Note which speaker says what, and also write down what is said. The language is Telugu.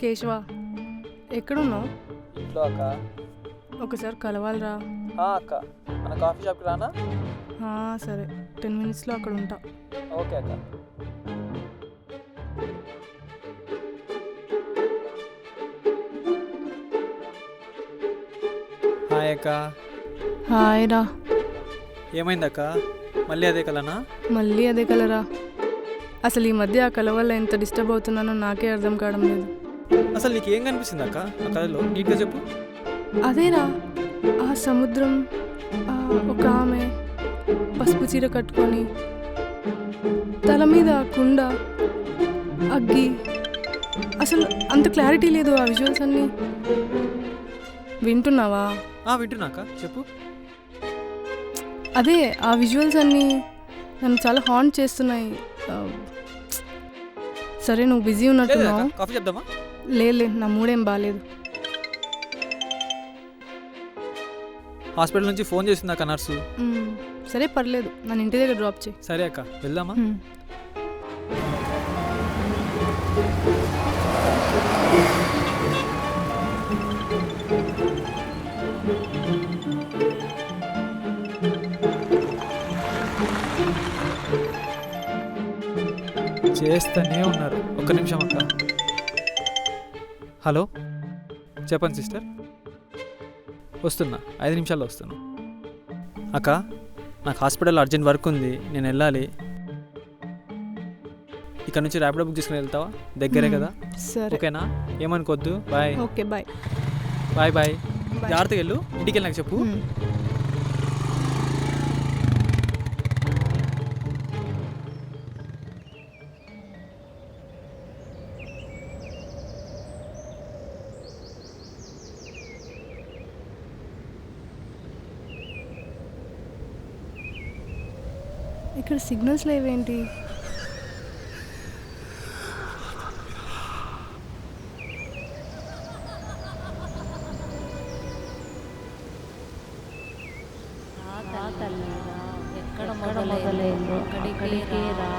Speaker 1: కేశవ, ఎక్కడున్నావు?
Speaker 2: ఇంట్లో అక్క.
Speaker 1: ఒకసారి కలవాలిరా.
Speaker 2: అక్క, మన కాఫీ షాప్కి రానా?
Speaker 1: సరే, 10 minutesలో అక్కడ ఉంటా.
Speaker 2: ఓకే అక్క. హాయ్ అక్క.
Speaker 1: హాయ్ రా.
Speaker 2: ఏమైందక్క? మళ్ళీ అదే కలనా?
Speaker 1: మళ్ళీ అదే కలరా. అసలు ఈ మధ్య ఆ కల వల్ల ఎంత డిస్టర్బ్ అవుతున్నానో నాకే అర్థం కావడం లేదు.
Speaker 2: అసలు నీకు ఏం కనిపిస్తుంది అక్క ఆ కళలో? నీట్గా చెప్పు.
Speaker 1: అదేరా, ఆ సముద్రం, ఒక ఆమె పసుపు చీర కట్టుకొని, తల మీద కుండ, అగ్గి. అసలు అంత క్లారిటీ లేదు ఆ విజువల్స్ అన్నీ. వింటున్నావా?
Speaker 2: వింటున్నాక చెప్పు.
Speaker 1: అదే ఆ విజువల్స్ అన్నీ నన్ను చాలా హాంట్ చేస్తున్నాయి. సరే, నువ్వు బిజీ ఉన్నట్టున్నావు.
Speaker 2: కాఫీ చెప్దామా?
Speaker 1: లేదు, నా మూడేం బాగాలేదు.
Speaker 2: హాస్పిటల్ నుంచి ఫోన్ చేసింది అక్క నర్సు.
Speaker 1: సరే, పర్లేదు, నన్ను ఇంటి దగ్గర డ్రాప్ చేయి.
Speaker 2: సరే అక్క, వెళ్దామా? చేస్తూనే ఉన్నారు. ఒక్క నిమిషం అక్క. హలో, చెప్పండి సిస్టర్. వస్తున్నా, 5 నిమిషాల్లో వస్తున్నా. అక్క, నాకు హాస్పిటల్లో అర్జెంట్ వర్క్ ఉంది, నేను వెళ్ళాలి. ఇక్కడ నుంచి ర్యాపిడో బుక్ చేసుకుని వెళ్తావా? దగ్గరే కదా?
Speaker 1: సరే,
Speaker 2: ఓకేనా? ఏమనుకోద్దు. Bye.
Speaker 1: Okay, bye.
Speaker 2: Bye bye. జాగ్రత్తగా వెళ్ళు. ఇంటికి వెళ్ళి నాకు చెప్పు.
Speaker 1: ఇక్కడ సిగ్నల్స్ లేవేంటి?
Speaker 3: ఎక్కడ మొదలైందో అక్కడికి రా.